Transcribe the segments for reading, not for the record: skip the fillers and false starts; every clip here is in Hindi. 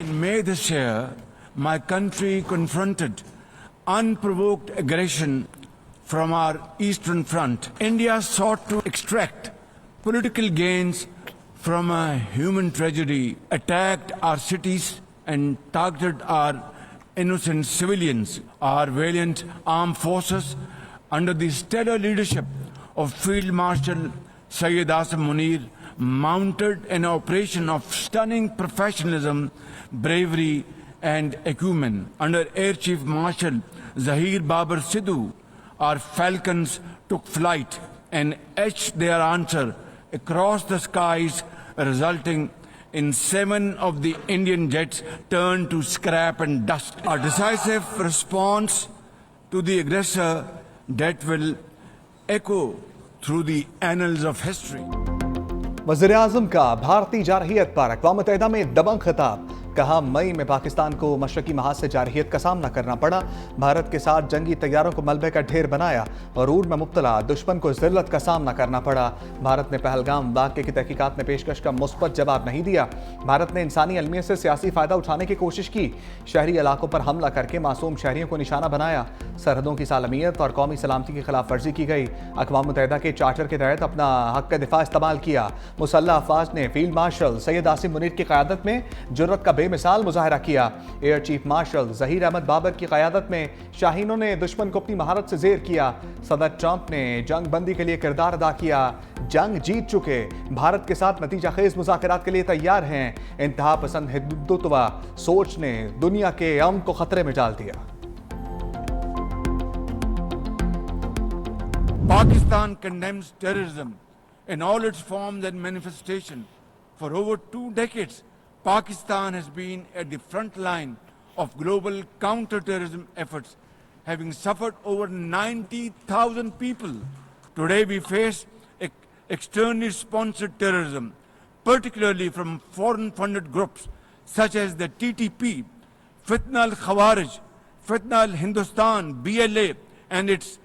In May this year, my country confronted unprovoked aggression from our eastern front. India sought to extract political gains from a human tragedy, attacked our cities and targeted our innocent civilians. Our valiant armed forces, under the stellar leadership of Field Marshal Syed Asim Munir, mounted an operation of stunning professionalism, bravery and acumen. Under Air Chief Marshal Zahir Babar Sidhu, our falcons took flight and etched their answer across the skies, resulting in 7 of the Indian jets turned to scrap and dust. Our decisive response to the aggressor that will echo through the annals of history. वज़ीर-ए-आज़म का भारतीय जारहियत पर अक़वाम मुत्तहिदा में दबंग खिताब। कहा, मई में पाकिस्तान को मशरकी महाज से जारहियत का सामना करना पड़ा। भारत के साथ जंगी तैयारों को मलबे का ढेर बनाया और ऊर में मुब्तला दुश्मन को ज़िल्लत का सामना करना पड़ा। भारत ने पहलगाम वाक़े की तहकीकात में पेशकश का मुस्बत जवाब नहीं दिया। भारत ने इंसानी अलमियत से सियासी फ़ायदा उठाने की कोशिश की। शहरी इलाकों पर हमला करके मासूम शहरियों को निशाना बनाया। सरहदों की सालमियत और कौमी सलामती की खिलाफ वर्जी की गई। अक़वाम मुत्तहिदा के चार्टर के तहत अपना हक़ दिफ़ा इस्तेमाल किया। मुसल्लह अफ़वाज ने फील्ड मार्शल सैयद आसिम मुनीर की क़यादत में जुर्रत का बेमिसाल मुजाहरा किया। Air chief marshal Zaheer Ahmed Babar की क़यादत में शाहीनों ने दुश्मन को अपनी महारत से ज़ेर किया। सदर ट्रंप ने जंग बंदी के लिए किरदार अदा किया। जंग जीत चुके, भारत के साथ नतीजा खेज मुज़ाकरात के लिए तैयार हैं। इंतहा पसंद हिंदुत्व सोच ने दुनिया के अमन को खतरे में डाल दिया। Pakistan condemns terrorism in all its forms and manifestation. For over 2 decades, Pakistan has been at the front line of global counter-terrorism efforts, having suffered over 90,000 people. Today we face externally sponsored terrorism, particularly from foreign-funded groups such as the TTP, Fitna al-Khawarij, Fitna al-Hindustan, BLA and its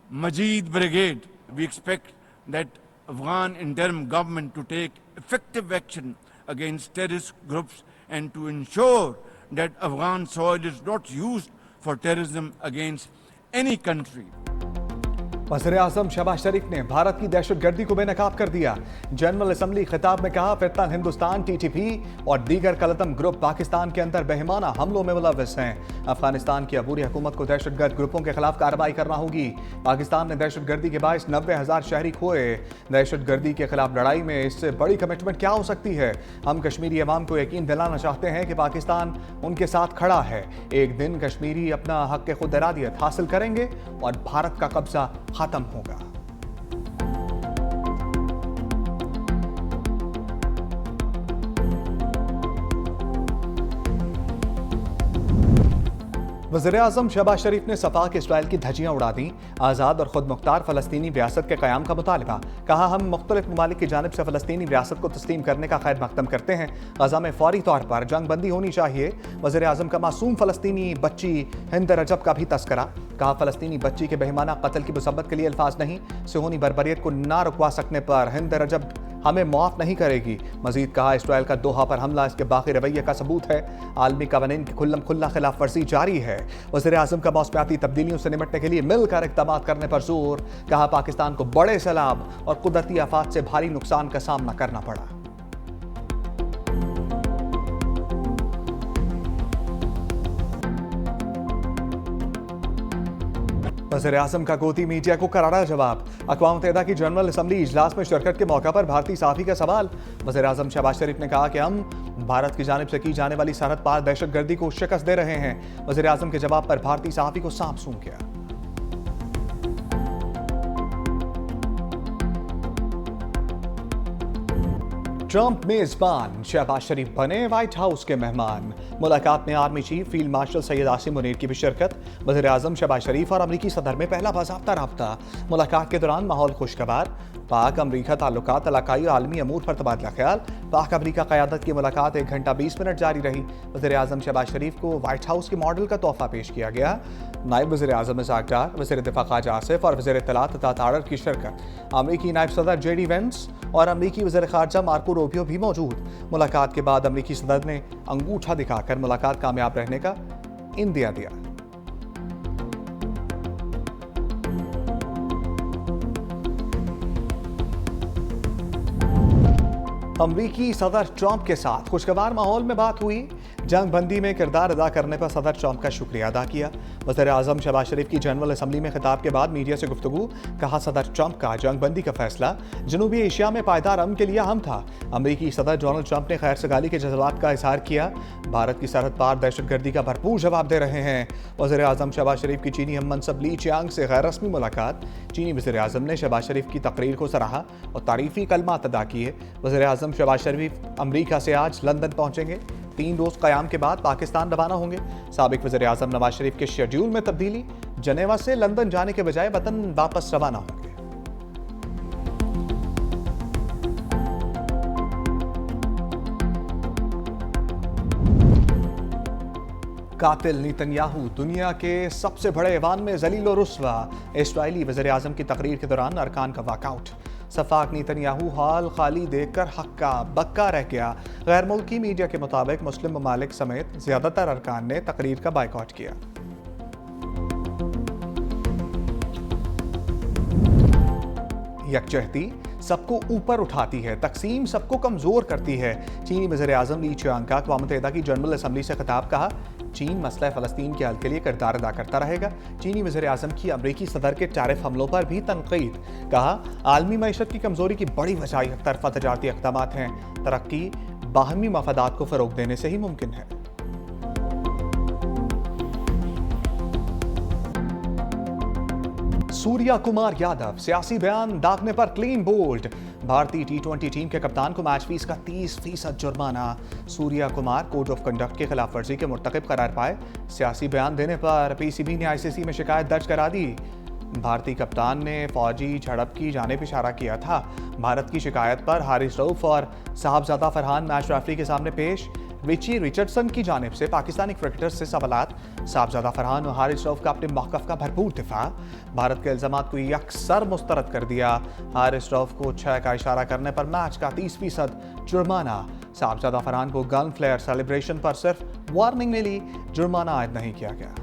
Majid Brigade. We expect that Afghan interim government to take effective action against terrorist groups and to ensure that Afghan soil is not used for terrorism against any country. वज़ीर-ए-आज़म शहबाज शरीफ ने भारत की दहशतगर्दी को बेनकाब कर दिया। जनरल असम्बली खिताब में कहा, फितना हिंदुस्तान, TTP और दीगर कलतम ग्रुप पाकिस्तान के अंदर बेहमाना हमलों में मुलव्वस हैं। अफगानिस्तान की अबूरी हुकूमत को दहशतगर्द ग्रुपों के खिलाफ कार्रवाई करना होगी। पाकिस्तान ने दहशतगर्दी के बायस 90,000 शहरी खोए। दहशतगर्दी के खिलाफ लड़ाई में इससे बड़ी कमिटमेंट क्या हो सकती है? हम कश्मीरी अवाम को यकीन दिलाना चाहते हैं कि पाकिस्तान उनके साथ खड़ा है। एक दिन कश्मीरी अपना हक़ खुद इरादियत हासिल करेंगे और भारत का कब्जा खत्म होगा। वज़ीर-ए-आज़म शहबाज शरीफ ने सफा के इसराइल की धज्जियां उड़ा दी। आज़ाद और खुद मुख्तार फ़लस्तीनी रियासत के क़याम का मुतालबा। कहा, हम मुख्तलिफ ममालिक की जानिब से फ़लस्तीनी रियासत को तस्लीम करने का खैर मकदम करते हैं। गज़ा में फ़ौरी तौर पर जंग बंदी होनी चाहिए। वज़ीर-ए-आज़म का मासूम फ़लस्तीनी बच्ची हिंद रजब का भी तस्करा। कहा, फ़लस्तीनी बच्ची के बेईमाना कत्ल की मुसब्बत के लिए अल्फाज नहीं। सिहोनी बर्बरियत को ना रुकवा सकने पर हिंद रजब हमें माफ़ नहीं करेगी। मजीद कहा, इसराइल का दोहा पर हमला इसके बाकी रवैये का सबूत है। आलमी कवानीन की खुल्लम खुल्ला खिलाफ वर्जी जारी है। वज़ीर-ए-आज़म का मौसमियाती तब्दीलियों से निपटने के लिए मिलकर इक़दाम करने पर जोर। कहा, पाकिस्तान को बड़े सैलाब और कुदरती आफात से भारी नुकसान का सामना करना पड़ा। वज़ीर-ए-आज़म का गोदी मीडिया को करारा जवाब। अक़वाम मुत्तहिदा की जनरल असम्बली इजलास में शिरकत के मौका पर भारतीय सहाफ़ी का सवाल। वज़ीर-ए-आज़म शहबाज शरीफ ने कहा कि हम भारत की जानिब से की जाने वाली सरहद पार दहशतगर्दी को शिकस्त दे रहे हैं। वज़ीर-ए-आज़म के जवाब पर भारतीय सहाफ़ी को सांप सूंघ गया। ट्रंप मेजबान, शहबाज शरीफ बने व्हाइट हाउस के मेहमान। मुलाकात में army chief field marshal Syed Asim Munir की भी शिरकत। वज़ीर-ए-आज़म शहबाज शरीफ और अमरीकी सदर में पहला बाज़ाब्ता राब्ता। मुलाकात के दौरान माहौल खुशगवार। पाक अमरीका ताल्लुकात इलाकाई और आलमी अमूर पर तबादला ख्याल। पाक अमरीका क़यादत की मुलाकात 1 घंटा 20 मिनट जारी रही। वज़ीर-ए-आज़म शहबाज शरीफ को व्हाइट हाउस के मॉडल का तोहफा पेश किया गया। नायब वज़ीर-ए-आज़म इज़हाक़ डार, वज़ीर दिफ़ा ख़ाजा आसिफ और वज़ीर इत्तलात अता तारर की शिरकत। अमरीकी नायब सदर JD वेंस और अमरीकी वज़ीर ख़ारजा मार्को रूबियो भी मौजूद। मुलाकात के बाद अमेरिकी सदर ने अंगूठा दिखाकर मुलाकात कामयाब रहने का इंदिया दिया। अमरीकी सदर ट्रंप के साथ खुशगवार माहौल में बात हुई। जंगबंदी में किरदार अदा करने पर सदर ट्रंप का शुक्रिया अदा किया। वज़ीर आज़म शहबाज शरीफ की जनरल असम्बली में खिताब के बाद मीडिया से गुफ्तगू। कहा, सदर ट्रंप का जंगबंदी का फैसला जनूबी एशिया में पायदार अमन के लिए अहम था। अमरीकी सदर डोनाल्ड ट्रंप ने खैर सगाली के जज्बात का इजहार किया। भारत की सरहद पार दहशतगर्दी का भरपूर जवाब दे रहे हैं। वज़ीर आज़म शहबाज शरीफ की चीनी हम मनसब ली चियांग से गैर रस्मी मुलाकात। चीनी वज़ीर आज़म ने शहबाज शरीफ की तकरीर को सराहा और तारीफी कलमात अदा किए। वज़ीर आज़म शहबाज शरीफ अमरीका से आज लंदन पहुंचेंगे। 3 रोज कयाम के बाद पाकिस्तान रवाना होंगे। साबिक वज़ीर आज़म नवाज शरीफ के शेड्यूल में तब्दीली, जनेवा से लंदन जाने के बजाय वतन वापस रवाना होंगे। कातिल नेतन्याहू दुनिया के सबसे बड़े ऐवान में जलील और रुस्वा। इस्राएली वज़ीर आज़म की तकरीर के दौरान अरकान का वॉकआउट। सफाक नेतन्याहू हाल खाली देखकर हक्का बक्का रह गया। गैर मुल्की मीडिया के मुताबिक मुस्लिम ममालिक समेत ज्यादातर अरकान ने तकरीर का बायकॉट किया। यकजहती सबको ऊपर उठाती है, तकसीम सबको कमजोर करती है। चीनी वज़ीर आज़म ली चियांग का अक़वाम मुत्तहिदा की जनरल असम्बली से खिताब। कहा, चीन मसला फ़लस्तीन के हल के लिए किरदार अदा करता रहेगा। चीनी वज़ीर आज़म की अमरीकी सदर के टैरिफ हमलों पर भी तनकीद। कहा, आलमी मईशत की कमजोरी की बड़ी वजह एक तरफा तजारती इक़दामात हैं। तरक्की बाहमी मफादात को फ़रोग़ देने से ही मुमकिन है। सूर्या कुमार यादव सियासी बयान दागने पर क्लीन बोल्ड। भारतीय T20 टीम के कप्तान को मैच फीस का 30% जुर्माना। Surya Kumar code of conduct की खिलाफ वर्जी के मुर्तकिब करार पाए। सियासी बयान देने पर PCB ने ICC में शिकायत दर्ज करा दी। भारतीय कप्तान ने फौजी झड़प की जानिब इशारा किया था। भारत की शिकायत पर हारिस रऊफ और साहबजादा फरहान मैच रेफरी के सामने पेश। रिची रिचर्डसन की जानिब से पाकिस्तानी क्रिकेटर्स से सवालात। साहबजादा फरहान और हारिस रऊफ का अपने मौक़िफ़ का भरपूर दिफा। भारत के इल्ज़ामात को यकसर मुस्तरद कर दिया। हारिस रऊफ को 6 का इशारा करने पर मैच का 30% जुर्माना। साहबजादा फरहान को गन फ्लेयर सेलिब्रेशन पर सिर्फ वार्निंग मिली, जुर्माना आयद नहीं किया गया।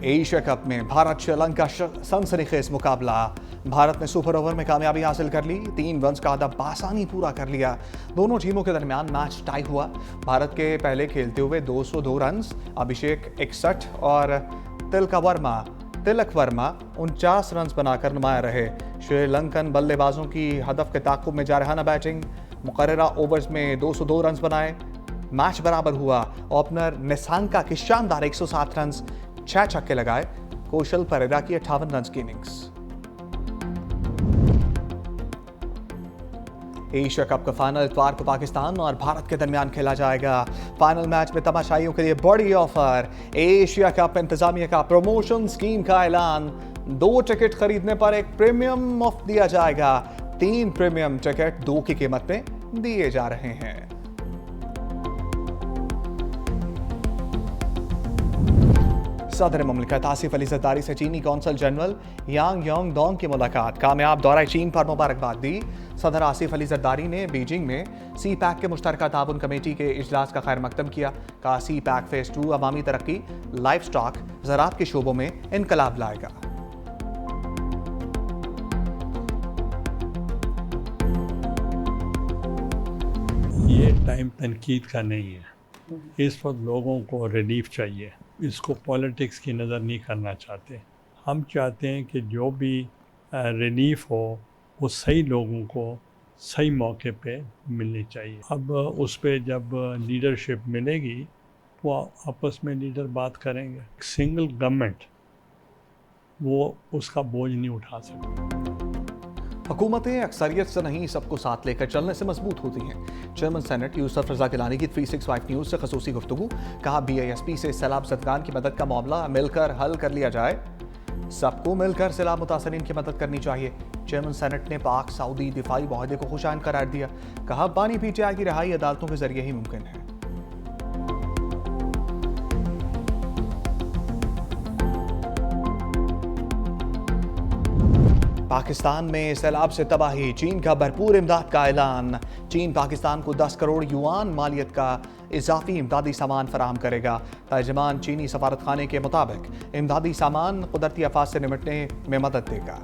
एशिया कप में भारत श्रीलंका सनसनीखेज मुकाबला। भारत ने सुपर ओवर में कामयाबी हासिल कर ली। 3 रन्स का अहदा बासानी पूरा कर लिया। दोनों टीमों के दरमियान मैच टाई हुआ। भारत के पहले खेलते हुए 202 रन्स, अभिषेक 61 और तिलक वर्मा 49 रन्स बनाकर नुमाया रहे। श्रीलंकन बल्लेबाजों की हदफ के ताक़ुब में जारहाना बैटिंग। मुकर्ररा ओवर्स में 202 रन्स बनाए, मैच बराबर हुआ। ओपनर निसांका की शानदार 107 रन्स, 6 छक्के लगाए। कौशल परेरा की 58 रन्स की इनिंग्स। एशिया कप का फाइनल इतवार को पाकिस्तान और भारत के दरमियान खेला जाएगा। फाइनल मैच में तमाशाइयों के लिए बड़ी ऑफर। एशिया कप इंतजामिया का प्रमोशन स्कीम का ऐलान। 2 टिकट खरीदने पर 1 प्रीमियम मुफ्त दिया जाएगा। 3 प्रीमियम टिकट 2 की कीमत में दिए जा रहे हैं। सदर मुमलिकत आसिफ अली जरदारी से चीनी कौंसल जनरल यांग योंग डोंग की मुलाकात। कामयाब दौरा चीन पर मुबारकबाद दी। सदर आसिफ अली जरदारी ने बीजिंग में CPEC के मुश्तरका ताउन कमेटी के इजलास का खैर मकदम किया। कहा, CPEC फेज 2 अवामी तरक्की, लाइफ स्टॉक, ज़राअत के शोबों में इनकलाब लाएगा। ये टाइम तनकीद का नहीं है। इस वक्त लोगों को रिलीफ चाहिए। इसको पॉलिटिक्स की नज़र नहीं करना चाहते। हम चाहते हैं कि जो भी रिलीफ हो वो सही लोगों को सही मौके पे मिलनी चाहिए। अब उस पे जब लीडरशिप मिलेगी तो आपस में लीडर बात करेंगे। सिंगल गवर्नमेंट वो उसका बोझ नहीं उठा सकती। हुकूमतें अक्सरियत से नहीं सबको साथ लेकर चलने से मजबूत होती हैं। चेयरमैन सेनेट यूसुफ रज़ा गिलानी की 365 न्यूज़ से खसूसी गुफ्तगू। कहा, BISP से सैलाब ज़दगान की मदद का मामला मिलकर हल कर लिया जाए। सबको मिलकर सैलाब मुतासरीन की मदद करनी चाहिए। चेयरमैन सेनेट ने पाक सऊदी दिफाई मुआहदे को खुशाइन करार दिया। कहा, बानी PTI की रिहाई अदालतों के जरिए ही मुमकिन है। पाकिस्तान में सैलाब से तबाही, चीन का भरपूर इमदाद का ऐलान। चीन पाकिस्तान को 10 करोड़ युआन मालियत का इजाफी इमदादी सामान फराहम करेगा। तर्जमान चीनी सफारतखाने के मुताबिक इमदादी सामान कुदरती आफात से निपटने में मदद देगा।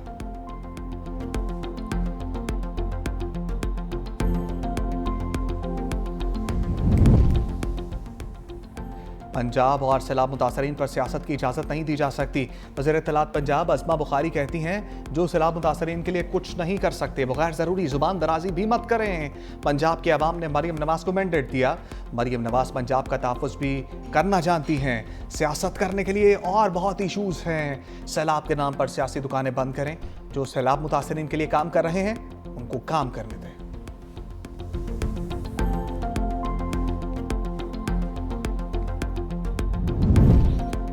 पंजाब और सैलाब मुतासरीन पर सियासत की इजाज़त नहीं दी जा सकती। वज़ीर इत्तलात पंजाब अज़मा बुखारी कहती हैं, जो सैलाब मुतासरीन के लिए कुछ नहीं कर सकते वो गैर ज़रूरी ज़ुबान दराजी भी मत करें। पंजाब के अवाम ने मरीम नवाज़ को मैंडेट दिया। मरीम नवाज़ पंजाब का तहफ़्फ़ुज़ भी करना जानती हैं। सियासत करने के लिए और बहुत इशूज़ हैं। सैलाब के नाम पर सियासी दुकानें बंद करें। जो सैलाब मुतासरीन के लिए काम कर रहे हैं उनको काम करने दें।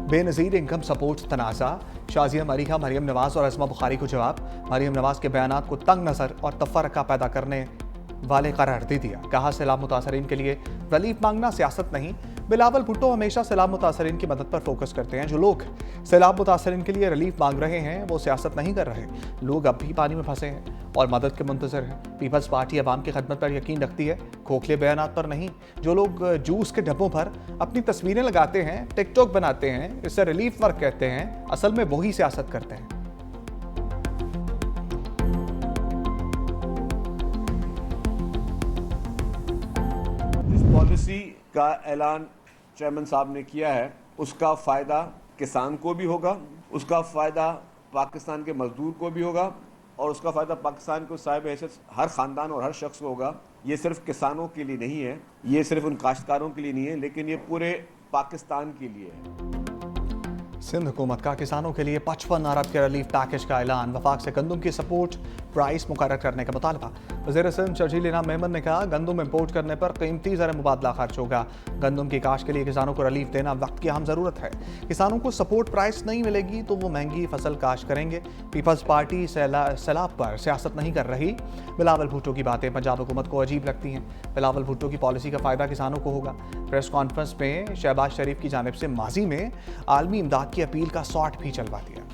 बेनज़ीर इनकम सपोर्ट तनाज़ा, शाज़िया मरीहा मरीम नवाज़ और अज़मा बुखारी को जवाब। मरीम नवाज़ के बयानात को तंग नज़र और तफ़र्रक़ा पैदा करने वाले करार दे दिया। कहा, सैलाब मुतासरीन के लिए रिलीफ मांगना सियासत नहीं। बिलावल भुट्टो हमेशा सैलाब मुतासरीन की मदद पर फोकस करते हैं। जो लोग सैलाब मुतासरीन के लिए रिलीफ मांग रहे हैं वो सियासत नहीं कर रहे। लोग अब भी पानी में फंसे हैं और मदद के मुंतज़र हैं। पीपल्स पार्टी अवाम की खदमत पर यकीन रखती है, खोखले बयानात पर नहीं। जो लोग जूस के डब्बों पर अपनी तस्वीरें लगाते हैं, टिकटॉक बनाते हैं, इससे रिलीफ वर्क कहते हैं, असल में वही सियासत करते हैं। जिस पॉलिसी का ऐलान चेयरमैन साहब ने किया है उसका फ़ायदा किसान को भी होगा, उसका फ़ायदा पाकिस्तान के मजदूर को भी होगा और उसका फ़ायदा पाकिस्तान को साहिब हैसियत हर ख़ानदान और हर शख्स को होगा। ये सिर्फ किसानों के लिए नहीं है, ये सिर्फ उन काश्तकारों के लिए नहीं है, लेकिन ये पूरे पाकिस्तान के लिए है। सिंध हुकूमत का किसानों के लिए 55 अरब के रिलीफ पैकेज का ऐलान। वफाक से गंदम की सपोर्ट प्राइस मुकर्रर करने का मुतालबा। वज़ीर सिंध शर्जील इनाम मेमन ने कहा, गंदम इम्पोर्ट करने पर कीमती ज़र मुबादला खर्च होगा। गंदम की काश्त के लिए किसानों को रिलीफ देना वक्त की अहम ज़रूरत है। किसानों को सपोर्ट प्राइस नहीं मिलेगी तो वो महंगी फसल काश्त करेंगे। पीपल्स पार्टी सैलाब पर सियासत नहीं कर रही। बिलावल भुट्टो की बातें पंजाब हुकूमत को अजीब लगती हैं। बिलावल भुट्टो की पॉलिसी का फ़ायदा किसानों को होगा। प्रेस कॉन्फ्रेंस में शहबाज शरीफ की जानिब से माजी में आलमी इमदाद की अपील का शॉट भी चलवा दिया।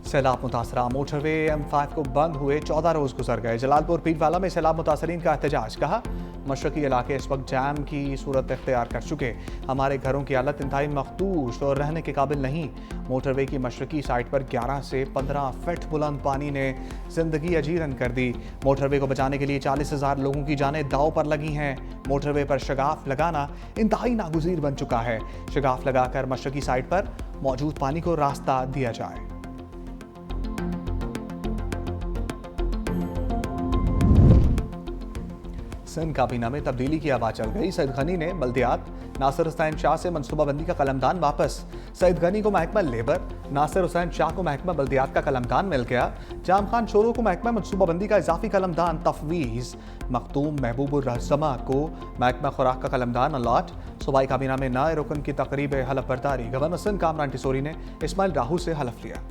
सैलाब मुतासरा मोटरवे M5 को बंद हुए 14 रोज गुजर गए। जलालपुर पीरवाला में सैलाब मुतासरीन का एहतजाज। कहा, मशरकी इलाके इस वक्त जैम की सूरत इख्तियार कर चुके। हमारे घरों की हालत इंतहाई मखदूश और रहने के काबिल नहीं। मोटरवे की मशरकी साइड पर 11 से 15 फीट बुलंद पानी ने जिंदगी अजीरन कर दी। मोटरवे को बचाने के लिए 40,000 लोगों की जानें दाव पर लगी हैं। मोटरवे पर शगाफ लगाना इंतहाई नागुज़ीर बन चुका है। शगाफ लगाकर मशरकी साइड पर मौजूद पानी को रास्ता दिया जाए। सिंध काबीना में तब्दीली की आवाज़ चल गई। सईद गनी ने बल्दियात, नासिर हुसैन शाह से मनसूबाबंदी का कलमदान वापस। सईद गनी को महकमा लेबर, नासिर हुसैन शाह को महकमा बल्दियात का कलमदान मिल गया। जाम खान शोरो को महकमा मनसूबाबंदी का इजाफी कलमदान तफवीज़। मखतूम महबूबुर रहज़मा को महकमा खुराक का कलमदान अलॉट। सूबाई काबीना में नए रुकन की तकरीब हलफ बर्दारी। गवर्नर सिंध कामरान टिसोरी ने इस्माइल राहू से हलफ लिया।